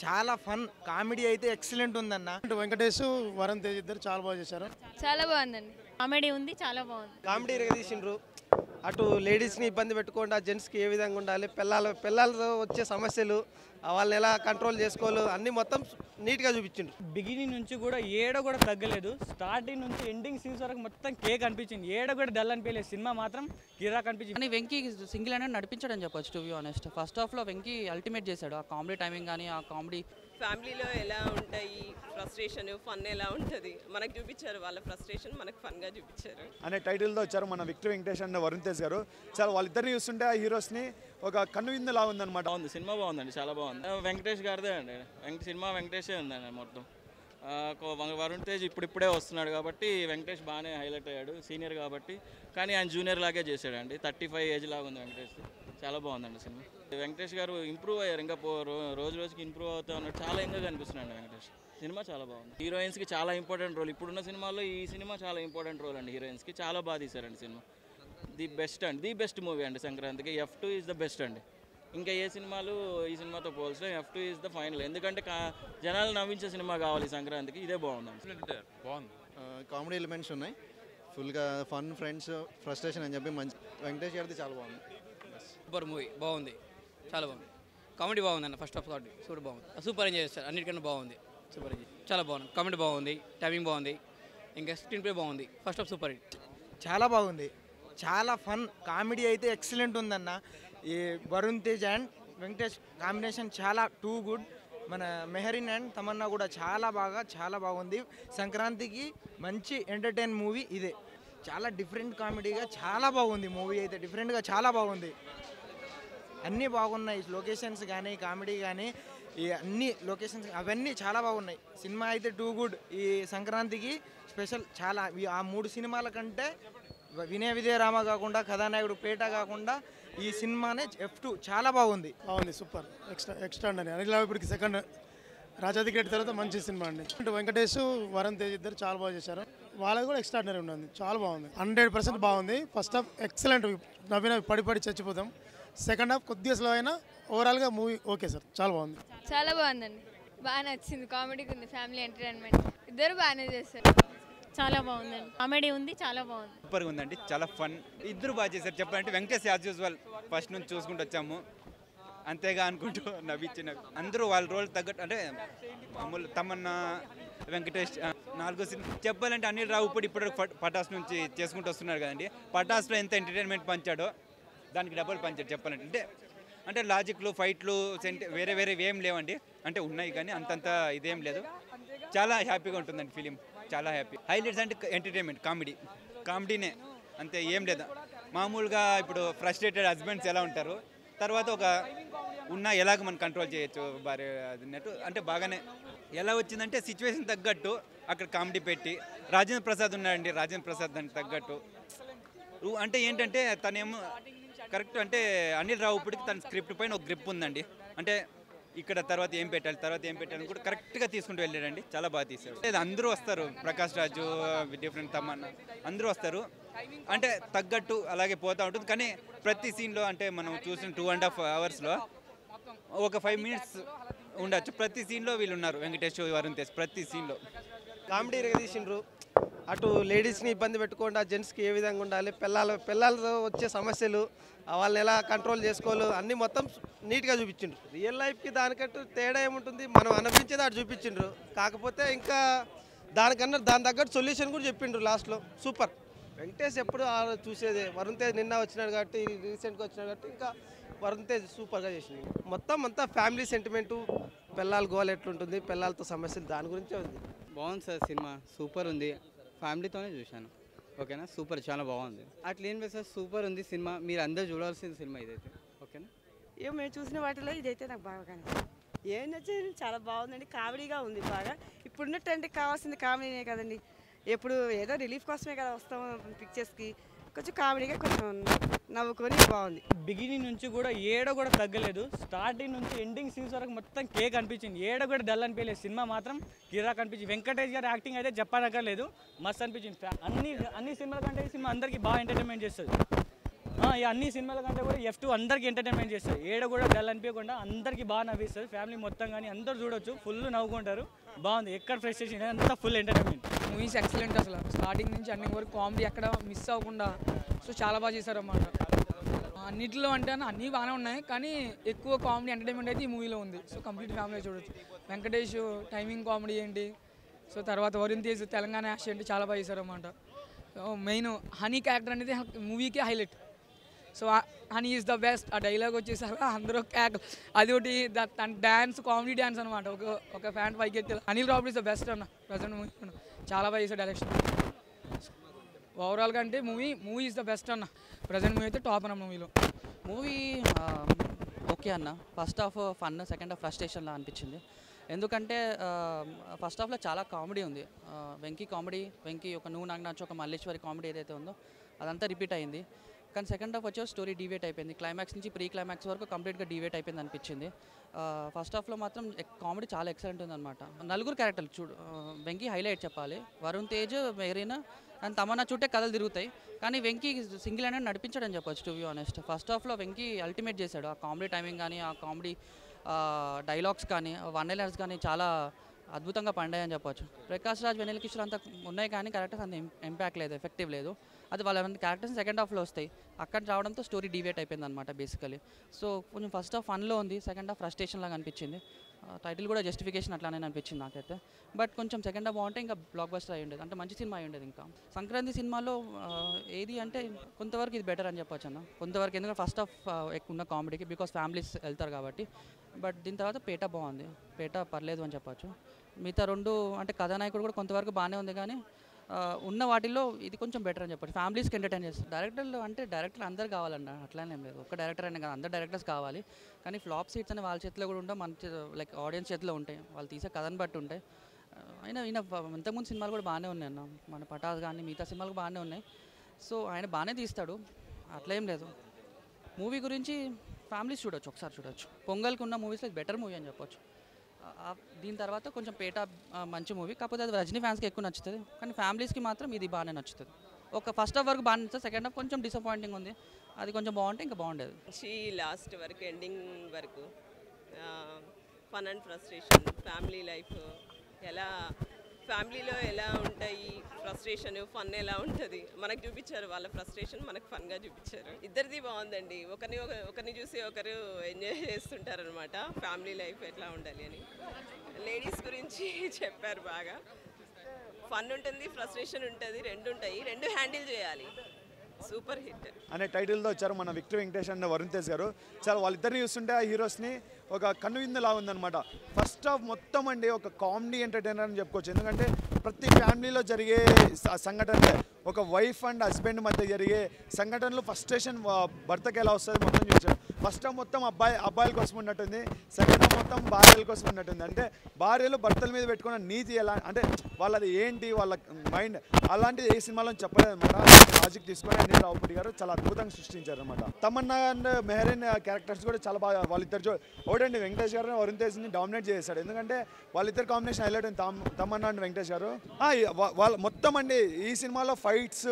చాలా fun comedy అయితే excellent ఉందన్న. వెంకటేష్ వరుణ్ తేజ్ ఇద్దరు చాలా బాగా చేశారు. చాలా బాగుందండి. కామెడీ ఉంది, చాలా బాగుంది. కామెడీ తీసిండ్రు. అటు లేడీస్ని ఇబ్బంది పెట్టుకోకుండా జెంట్స్కి ఏ విధంగా ఉండాలి, పిల్లలతో వచ్చే సమస్యలు వాళ్ళని ఎలా కంట్రోల్ చేసుకోవాలో అన్నీ మొత్తం నీట్గా చూపించిండ్రు. బిగినింగ్ నుంచి కూడా ఏడ కూడా తగ్గలేదు. స్టార్టింగ్ నుంచి ఎండింగ్ సీన్స్ వరకు మొత్తం కేక్ అనిపించింది. ఏడ కూడా డల్ అనిపించలేదు. సినిమా మాత్రం గిరా కనిపించింది. కానీ వెంకీ సింగిల్ అనేది నడిపించడం చెప్పొచ్చు. టు బి ఆనెస్ట్ ఫస్ట్ హాఫ్లో వెంకీ అల్టిమేట్ చేశాడు. ఆ కామెడీ టైమింగ్ కానీ ఆ కామెడీ ఫ్యామిలీలో ఎలా ఉంటాయి, ఫ్రస్ట్రేషన్ ఫన్ ఎలా ఉంటుంది మనకు చూపించారు. వాళ్ళ ఫ్రస్ట్రేషన్ మనకు ఫన్గా చూపించారు అనే టైటిల్తో వచ్చారు మన విక్టరీ వెంకటేష్ అండ్ వరుణ్ తేజ్ గారు. చాలా వాళ్ళిద్దరిని చూస్తుంటే ఆ హీరోస్ని ఒక కన్ను విందులా ఉందన్నమాట. బాగుంది, సినిమా బాగుందండి, చాలా బాగుంది. వెంకటేష్ గారిదే అండి, సినిమా వెంకటేషే ఉందండి మొత్తం. వరుణ్ తేజ్ ఇప్పుడిప్పుడే వస్తున్నాడు కాబట్టి వెంకటేష్ బాగానే హైలైట్ అయ్యాడు, సీనియర్ కాబట్టి. కానీ ఆయన జూనియర్ లాగే చేశాడండి. 35 ఏజ్ లాగా ఉంది వెంకటేష్. చాలా బాగుందండి సినిమా. వెంకటేష్ గారు ఇంప్రూవ్ అయ్యారు, ఇంకా రోజు రోజుకి ఇంప్రూవ్ అవుతూ ఉన్నాడు. చాలా ఇంకా కనిపిస్తున్నాడు వెంకటేష్. సినిమా చాలా బాగుంది. హీరోయిన్స్కి చాలా ఇంపార్టెంట్ రోల్ ఇప్పుడున్న సినిమాల్లో ఈ సినిమా చాలా ఇంపార్టెంట్ రోల్ అండి. హీరోయిన్స్కి చాలా బాగా తీశారండి సినిమా. ది బెస్ట్ మూవీ అండి సంక్రాంతికి. F2 ఈజ్ ద బెస్ట్ అండి. ఇంకా ఏ సినిమాలు ఈ సినిమాతో పోల్స్తే F2 ఈజ్ ద ఫైనల్. ఎందుకంటే జనాలు నవ్వించే సినిమా కావాలి సంక్రాంతికి. ఇదే బాగుందండి. బాగుంది. కామెడీ ఎలిమెంట్స్ ఉన్నాయి, ఫుల్గా ఫన్, ఫ్రెండ్స్, ఫ్రస్ట్రేషన్ అని చెప్పి మంచి. వెంకటేష్ గారిది చాలా బాగుంది. సూపర్ మూవీ, బాగుంది, చాలా బాగుంది. కామెడీ బాగుంది అన్న. ఫస్ట్ ఆఫ్ ఆల్ సూపర్ బాగుంది. సూపర్ ఎంజాయ్ చేస్తారు. అన్నిటికన్నా బాగుంది. సూపర్ ఎంజాయ్, చాలా బాగుంది. కామెడీ బాగుంది, టైమింగ్ బాగుంది, ఇంకా స్క్రీన్ ప్లే బాగుంది. ఫస్ట్ ఆఫ్ సూపర్ హిట్, చాలా బాగుంది. చాలా ఫన్ కామెడీ అయితే ఎక్సలెంట్ ఉందన్న. ఈ వరుణ్ తేజ్ అండ్ వెంకటేష్ కాంబినేషన్ చాలా టూ గుడ్. మన మెహరీన్ అండ్ తమన్నా కూడా చాలా బాగుంది. సంక్రాంతికి మంచి ఎంటర్టైన్ మూవీ ఇదే. చాలా డిఫరెంట్ కామెడీగా చాలా బాగుంది మూవీ అయితే. డిఫరెంట్గా చాలా బాగుంది. అన్నీ బాగున్నాయి, లొకేషన్స్ కానీ కామెడీ కానీ ఈ అన్ని లొకేషన్స్ అవన్నీ చాలా బాగున్నాయి. సినిమా అయితే టూ గుడ్. ఈ సంక్రాంతికి స్పెషల్ చాలా. ఆ 3 సినిమాల కంటే వినయ విజయ రామ కాకుండా, కథానాయకుడు పేట కాకుండా ఈ సినిమానే F2 చాలా బాగుంది. సూపర్, ఎక్స్ట్రా అండి. అనిల్ రావిపూడికి సెకండ్ రాజాది క్రికెట్ తర్వాత మంచి సినిమా అండి. వెంకటేష్ వరుణ్ తేజ్ ఇద్దరు చాలా బాగా చేశారు. వాళ్ళది కూడా ఎక్స్ట్రాడినరీ ఉంది, చాలా బాగుంది. 100% బాగుంది. ఫస్ట్ హాఫ్ ఎక్సలెంట్, నవ్విన పడి చచ్చిపోతాం. సెకండ్ హాఫ్ కొద్దిగా స్లో అయినా ఓవరాల్గా మూవీ ఓకే సార్, చాలా బాగుంది. చాలా బాగుందండి, బాగా నచ్చింది. కామెడీగా ఉంది, ఫ్యామిలీ ఎంటర్టైన్మెంట్. ఇద్దరు బాగానే చేస్తారు. చాలా బాగుందండి, కామెడీ ఉంది, చాలా బాగుంది. సూపర్గా ఉందండి, చాలా ఫన్. ఇద్దరు బాగా చేశారు. చెప్పాలంటే వెంకటేష్ యాజ్ యూజువల్ ఫస్ట్ నుంచి చూసుకుంటూ వచ్చాము, అంతేగా అనుకుంటూ నవ్వించిన అందరూ వాళ్ళ రోల్ తగ్గట్టు. అంటే మామూలు తమన్నా, వెంకటేష్ 4 సినిమా చెప్పాలంటే అనిల్ రావిపూడి ఇప్పుడు పటాస్ నుంచి చేసుకుంటూ వస్తున్నారు కదండి. పటాస్లో ఎంత ఎంటర్టైన్మెంట్ పంచాడో దానికి డబుల్ పంచాడు చెప్పాలంటే. అంటే లాజిక్లు, ఫైట్లు, వేరే ఏం లేవండి. అంటే ఉన్నాయి కానీ అంతంత ఇదేం లేదు. చాలా హ్యాపీగా ఉంటుందండి ఫిలిం, చాలా హ్యాపీ. హైలైట్స్ అంటే ఎంటర్టైన్మెంట్, కామెడీనే, అంతే, ఏం లేదు. మామూలుగా ఇప్పుడు ఫ్రస్ట్రేటెడ్ హస్బెండ్స్ ఎలా ఉంటారు, తర్వాత ఒక ఎలాగ మనం కంట్రోల్ చేయొచ్చు భార్య అన్నట్టు. అంటే బాగానే ఎలా వచ్చిందంటే సిచ్యువేషన్ తగ్గట్టు అక్కడ కామెడీ పెట్టి. రాజేంద్ర ప్రసాద్ ఉన్నాడండి, రాజేంద్ర ప్రసాద్ దానికి తగ్గట్టు. అంటే ఏంటంటే తనేమో కరెక్ట్. అంటే అనిల్ రావిపూడికి తన స్క్రిప్ట్ పైన ఒక గ్రిప్ ఉందండి. అంటే ఇక్కడ తర్వాత ఏం పెట్టాలి కూడా కరెక్ట్గా తీసుకుంటూ వెళ్ళాడండి. చాలా బాగా తీశాడు. అందరూ వస్తారు, ప్రకాష్ రాజు, డిఫరెంట్ తమన్నా, అందరూ వస్తారు. అంటే తగ్గట్టు అలాగే పోతూ ఉంటుంది. కానీ ప్రతి సీన్లో అంటే మనం చూసిన 2.5 అవర్స్లో ఒక 5 మినిట్స్ ఉండొచ్చు. ప్రతి సీన్లో వీళ్ళు ఉన్నారు, వెంకటేష్, వరుణ్ తేజ్. ప్రతి సీన్లో కామెడీ తీసిండ్రు. అటు లేడీస్ని ఇబ్బంది పెట్టుకోకుండా జెంట్స్కి ఏ విధంగా ఉండాలి, పిల్లలతో వచ్చే సమస్యలు వాళ్ళని ఎలా కంట్రోల్ చేసుకోవాలో అన్నీ మొత్తం నీట్గా చూపించిండ్రు. రియల్ లైఫ్కి దానికట్టు తేడా ఏముంటుంది, మనం అనిపించేది అటు చూపించిండ్రు. కాకపోతే ఇంకా దాని తగ్గట్టు సొల్యూషన్ కూడా చెప్పిండ్రు లాస్ట్లో. సూపర్. వెంకటేష్ ఎప్పుడు చూసేదే. వరుణ్ తేజ్ నిన్న వచ్చినాడు కాబట్టి, రీసెంట్గా వచ్చినాడు కాబట్టి ఇంకా వరుణ్ తేజ్ సూపర్గా చేసింది. మొత్తం అంతా ఫ్యామిలీ సెంటిమెంటు, పిల్లల గోల్ ఎట్లుంటుంది, పిల్లలతో సమస్యలు, దాని గురించే ఉంది. బాగుంది సార్ సినిమా, సూపర్ ఉంది. ఫ్యామిలీతోనే చూశాను, ఓకేనా. సూపర్, చాలా బాగుంది. అట్లా ఏం లేదు సార్, సూపర్ ఉంది సినిమా. మీరు అందరూ చూడాల్సిన సినిమా ఇదైతే, ఓకేనా. మేము చూసిన వాటిలో ఇదైతే నాకు బాగా కనిపిస్తుంది. ఏం నచ్చింది, చాలా బాగుందండి. కామెడీగా ఉంది బాగా. ఇప్పుడున్న ట్రెండ్కి కావాల్సింది కామెడీనే కదండి. ఎప్పుడు ఏదో రిలీఫ్ కోసమే కదా వస్తాము పిక్చర్స్కి. కొంచెం కామెడీగా కొంచెం నవ్వుకొని బాగుంది. బిగినింగ్ నుంచి కూడా ఏడ కూడా తగ్గలేదు. స్టార్టింగ్ నుంచి ఎండింగ్ సీన్స్ వరకు మొత్తం కేక్ అనిపించింది. ఏడ కూడా డల్ అనిపించలేదు. సినిమా మాత్రం గిరా కనిపించింది. వెంకటేష్ గారి యాక్టింగ్ అయితే చెప్పనక్కర్లేదు, మస్త్ అనిపించింది. అన్ని సినిమాల కంటే ఈ సినిమా అందరికీ బాగా ఎంటర్టైన్మెంట్ చేస్తుంది. ఈ అన్ని సినిమాల కంటే కూడా F2 అందరికీ ఎంటర్టైన్మెంట్ చేస్తారు. ఏడ కూడా డల్ అనిపించకుండా అందరికీ బాగా నవ్విస్తారు. ఫ్యామిలీ మొత్తం కానీ అందరూ చూడొచ్చు, ఫుల్ నవ్వుకుంటారు. బాగుంది, ఎక్కడ ఫ్రస్ట్రేషన్ అంతా ఫుల్ ఎంటర్టైన్మెంట్. మూవీస్ ఎక్సలెంట్ అసలు స్టార్టింగ్ నుంచి అన్ని వరకు కామెడీ ఎక్కడ మిస్ అవ్వకుండా సో చాలా బాగా చేశారు అన్నమాట. అన్నిటిలో అంటే అన్నీ బాగానే ఉన్నాయి కానీ ఎక్కువ కామెడీ ఎంటర్టైన్మెంట్ అయితే ఈ మూవీలో ఉంది. సో కంప్లీట్ ఫ్యామిలీ చూడొచ్చు. వెంకటేష్ టైమింగ్ కామెడీ ఏంటి, సో తర్వాత వరుణ్ తేజ్ తెలంగాణ యాక్షన్ చాలా బాగా చేశారు అన్నమాట. మెయిన్ హనీ క్యారెక్టర్ అనేది మూవీకే highlight. So Honey is the best. ఆ డైలాగ్ వచ్చేసరికి అందరూ అది ఒకటి డ్యాన్స్ కామెడీ డ్యాన్స్ అనమాట. ఒక ఫ్యాన్ పైకి ఎత్తి Anil Ravipudi is the best అన్న ప్రజెంట్ మూవీ. చాలా బాగా చేశాడు డైరెక్షన్. ఓవరాల్గా అంటే మూవీ ఈజ్ ద బెస్ట్ అన్న. ప్రజెంట్ మూవీ అయితే టాప్ అన్న మూవీలో. మూవీ ఓకే అన్న. First half fun, second half ఫ్రస్ట్రేషన్లా అనిపించింది. ఎందుకంటే ఫస్ట్ హాఫ్లో చాలా కామెడీ ఉంది. వెంకీ ఒక నువ్వు నాకు నచ్చు, ఒక మల్లేశ్వరి కామెడీ ఏదైతే ఉందో అదంతా రిపీట్ అయింది. కానీ సెకండ్ హాఫ్ వచ్చే స్టోరీ డివేట్ అయిపోయింది. క్లైమాక్స్ నుంచి ప్రీ క్లైమాక్స్ వరకు కంప్లీట్గా డివేట్ అయిపోయింది అనిపించింది. ఫస్ట్ హాఫ్లో మాత్రం కామెడీ చాలా ఎక్సలెంట్ ఉందన్నమాట. నలుగురు క్యారెక్టర్లు చూడు, వెంకీ హైలైట్ చెప్పాలి. వరుణ్ తేజ్, మెరీనా అండ్ తమన్నా చుట్టే కథలు తిరుగుతాయి. కానీ వెంకీ సింగిల్ హ్యాండెడ్ నడిపించాడని చెప్పొచ్చు టు బి ఆనెస్ట్. ఫస్ట్ హాఫ్లో వెంకీ అల్టిమేట్ చేశాడు. ఆ కామెడీ టైమింగ్ కానీ, ఆ కామెడీ డైలాగ్స్ కానీ, వన్ లైనర్స్ కానీ చాలా అద్భుతంగా పండాయని చెప్పొచ్చు. ప్రకాష్ రాజ్, వెన్నెల కిషోర్ అంతా ఉన్నాయి కానీ క్యారెక్టర్స్ అంత ఇంపాక్ట్ లేదు, ఎఫెక్టివ్ లేదు. అది వాళ్ళ క్యారెక్టర్స్ సెకండ్ హాఫ్లో వస్తాయి. అక్కడ రావడంతో స్టోరీ డివేట్ అయిపోయింది అనమాట బేసికలీ. సో కొంచెం ఫస్ట్ హాఫ్ ఫన్లో ఉంది, సెకండ్ హాఫ్ ఫ్రస్ట్రేషన్ లాగా అనిపించింది. టైటిల్ కూడా జస్టిఫికేషన్ అట్లానే అనిపించింది నాకైతే. బట్ కొంచెం సెకండ్ హాఫ్ బాగుంటే ఇంకా బ్లాక్ బస్టర్ అయ్యి ఉండేది, అంటే మంచి సినిమా అయ్యి ఉండేది. ఇంకా సంక్రాంతి సినిమాలో ఏది అంటే కొంతవరకు ఇది బెటర్ అని చెప్పొచ్చు అన్న. కొంతవరకు ఎందుకంటే ఫస్ట్ హాఫ్ ఎక్కువ ఉన్న కామెడీకి, బికాస్ ఫ్యామిలీస్ వెళ్తారు కాబట్టి. బట్ దీని తర్వాత పేట బాగుంది, పేట పర్లేదు అని చెప్పొచ్చు. మిగతా రెండు అంటే కథానాయకుడు కూడా కొంతవరకు బాగానే ఉంది కానీ ఉన్న వాటిల్లో ఇది కొంచెం బెటర్ అని చెప్పొచ్చు. ఫ్యామిలీస్కి ఎంటర్టైన్ చేస్తారు. డైరెక్టర్లు అందరు కావాలన్న, అట్లానే ఏం లేదు. ఒక్క డైరెక్టర్ అయినా కదా, అందరు డైరెక్టర్స్ కావాలి. కానీ ఫ్లాప్ సీట్స్ అని వాళ్ళ చేతిలో కూడా ఉంటాయి, మంచి లైక్ ఆడియన్స్ చేతిలో ఉంటాయి, వాళ్ళు తీసే కథను బట్టి ఉంటాయి. అయినా ఇంతకుముందు సినిమాలు కూడా బాగానే ఉన్నాయి అన్న, మన పటాస్ కానీ మిగతా సినిమాలు బాగానే ఉన్నాయి. సో ఆయన బాగానే తీస్తాడు, అట్లా ఏం లేదు. మూవీ గురించి ఫ్యామిలీస్ చూడొచ్చు, ఒకసారి చూడొచ్చు. పొంగల్కి ఉన్న మూవీస్లో బెటర్ మూవీ అని చెప్పొచ్చు. దీని తర్వాత కొంచెం పేట మంచి మూవీ, కాకపోతే అది రజనీ ఫ్యాన్స్కి ఎక్కువ నచ్చుతుంది. కానీ ఫ్యామిలీస్కి మాత్రం ఇది బాగానే నచ్చుతుంది. ఒక ఫస్ట్ హాఫ్ వరకు బాగా నచ్చుతుంది, సెకండ్ హాఫ్ కొంచెం డిసప్పాయింటింగ్ ఉంది. అది కొంచెం బాగుంటే ఇంకా బాగుండేది. లాస్ట్ వరకు ఎండింగ్ వరకు fun and frustration, family life ఫ్యామిలీలో ఎలా ఉంటాయి, ఫ్రస్ట్రేషన్ ఫన్ ఎలా ఉంటుంది మనకు చూపించారు. వాళ్ళ ఫ్రస్ట్రేషన్ మనకు ఫన్గా చూపించారు. ఇద్దరిది బాగుందండి. ఒకరిని చూసి ఒకరు ఎంజాయ్ చేస్తుంటారనమాట. ఫ్యామిలీ లైఫ్ ఎట్లా ఉండాలి అని లేడీస్ గురించి చెప్పారు. బాగా ఫన్ ఉంటుంది, ఫ్రస్ట్రేషన్ ఉంటుంది, రెండు ఉంటాయి, రెండు హ్యాండిల్ చేయాలి. సూపర్ హిట్ అనే టైటిల్తో వచ్చారు మన విక్టరీ వెంకటేష్ అండ్ వరుణ్ తేజ్ గారు. చాలా వాళ్ళిద్దరిని చూస్తుంటే ఆ హీరోస్ని ఒక కన్నువిందులా ఉందన్నమాట. ఫస్ట్ హాఫ్ మొత్తం అండి ఒక కామెడీ ఎంటర్టైనర్ అని చెప్పుకోవచ్చు. ఎందుకంటే ప్రతి ఫ్యామిలీలో జరిగే సంఘటనలే, ఒక వైఫ్ అండ్ హస్బెండ్ మధ్య జరిగే సంఘటనలు, ఫ్రస్ట్రేషన్ భర్తకి ఎలా వస్తుంది మొత్తం చూసాడు. ఫస్ట్ హాఫ్ మొత్తం అబ్బాయిల కోసం ఉన్నట్టుంది, సెకండ్ హాఫ్ మొత్తం భార్యల కోసం ఉన్నట్టుంది. అంటే భార్యలు భర్తల మీద పెట్టుకున్న నీతి ఎలా, అంటే వాళ్ళది ఏంటి, వాళ్ళ మైండ్, అలాంటిది ఏ సినిమాలో చెప్పలేదు అనమాట. లాజిక్ తీసుకొని అనిల్ రావుపూడి గారు చాలా అద్భుతంగా సృష్టించారు అనమాట. తమన్నా అండ్ మెహరీన్ క్యారెక్టర్స్ కూడా చాలా బాగా, వాళ్ళిద్దరు ఒకటండి వెంకటేష్ గారు వరుణ్ తేజ్ని డామినేట్ చేశాడు. ఎందుకంటే వాళ్ళిద్దరు కాంబినేషన్ హైలైట్ అయింది, తమన్నా అండ్ వెంకటేష్ గారు. వాళ్ళ మొత్తం అండి ఈ సినిమాలో ఫైట్స్,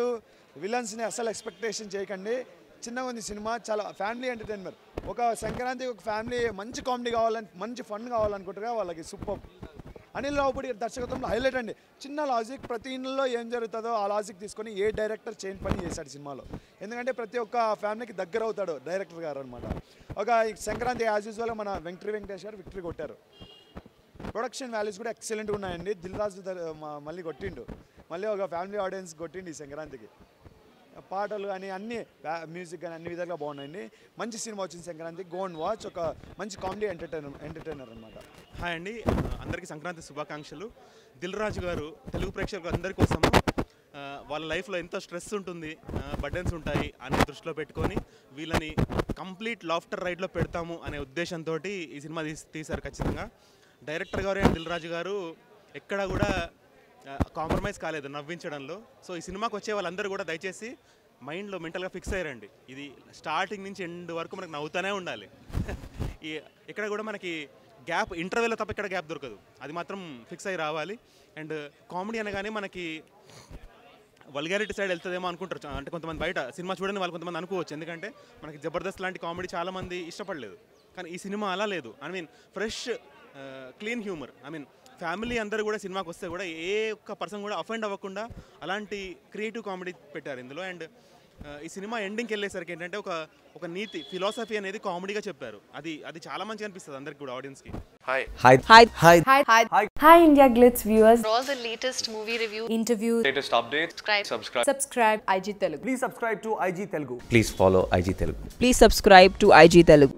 విలన్స్ని అసలు ఎక్స్పెక్టేషన్ చేయకండి. చిన్నగా ఉంది సినిమా, చాలా ఫ్యామిలీ ఎంటర్టైన్మెంట్. ఒక సంక్రాంతి ఒక ఫ్యామిలీ మంచి కామెడీ కావాలని, మంచి ఫన్ కావాలనుకుంటారుగా వాళ్ళకి సూపర్. అనిల్ రావుపూడి దర్శకత్వంలో హైలైట్ అండి. చిన్న లాజిక్, ప్రతి ఇంట్లో ఏం జరుగుతుందో ఆ లాజిక్ తీసుకొని ఏ డైరెక్టర్ చేయని పని చేశాడు సినిమాలో. ఎందుకంటే ప్రతి ఒక్క ఫ్యామిలీకి దగ్గర అవుతాడు డైరెక్టర్ గారు అనమాట. ఒక సంక్రాంతి యాజ్ యూజువల్గా మన వెంకటరీ వెంకటేష్ గారు విక్టరీ కొట్టారు. ప్రొడక్షన్ వాల్యూస్ కూడా ఎక్సలెంట్గా ఉన్నాయండి. దిల్ రాజు మళ్ళీ కొట్టిండు, మళ్ళీ ఒక ఫ్యామిలీ ఆడియన్స్ కొట్టిండు ఈ సంక్రాంతికి. పాటలు కానీ అన్నీ, మ్యూజిక్ కానీ అన్ని విధాలుగా బాగున్నాయండి. మంచి సినిమా వచ్చింది సంక్రాంతి, గో అండ్ వాచ్. ఒక మంచి కామెడీ ఎంటర్టైనర్ అనమాట. హాయ్ అండి, అందరికీ సంక్రాంతి శుభాకాంక్షలు. దిల్ రాజు గారు తెలుగు ప్రేక్షకులు అందరి కోసము వాళ్ళ లైఫ్లో ఎంతో స్ట్రెస్ ఉంటుంది, బర్డెన్స్ ఉంటాయి అని దృష్టిలో పెట్టుకొని వీళ్ళని కంప్లీట్ లాఫ్టర్ రైడ్లో పెడతాము అనే ఉద్దేశంతో ఈ సినిమా తీశారు. ఖచ్చితంగా డైరెక్టర్ గారు అండ్ దిల్ రాజు గారు ఎక్కడ కూడా కాంప్రమైజ్ కాలేదు నవ్వించడంలో. సో ఈ సినిమాకి వచ్చే వాళ్ళందరూ కూడా దయచేసి మైండ్లో మెంటల్గా ఫిక్స్ అయ్యారండి. ఇది స్టార్టింగ్ నుంచి ఎండ్ వరకు మనకు నవ్వుతూనే ఉండాలి. ఇక్కడ కూడా మనకి గ్యాప్, ఇంటర్వెల్లో తప్ప ఇక్కడ గ్యాప్ దొరకదు, అది మాత్రం ఫిక్స్ అయ్యి రావాలి. అండ్ కామెడీ అనగానే మనకి వల్గారిటీ సైడ్ వెళ్తుందేమో అనుకుంటారు. అంటే కొంతమంది బయట సినిమా చూడని వాళ్ళు కొంతమంది అనుకోవచ్చు, ఎందుకంటే మనకి జబర్దస్త్ లాంటి కామెడీ చాలామంది ఇష్టపడలేదు. కానీ ఈ సినిమా అలా లేదు. I mean fresh clean humour. I mean family అందరూ కూడా సినిమాకి వస్తే కూడా ఏ ఒక్క పర్సన్ కూడా అఫెండ్ అవ్వకుండా అలాంటి క్రియేటివ్ కామెడీ పెట్టారు ఇందులో. అండ్ ఈ సినిమా ఎండింగ్కి వెళ్ళేసరికి ఏంటంటే ఒక నీతి ఫిలాసఫీ అనేది కామెడీగా చెప్పారు. అది చాలా మంచిగా అనిపిస్తుంది అందరికి కూడా, ఆడియన్స్కి. Hi India Glitz viewers. For all the latest movie reviews, Interviews, latest updates, subscribe IG Telugu. Please subscribe to IG Telugu. Please follow IG Telugu. please subscribe to IG Telugu.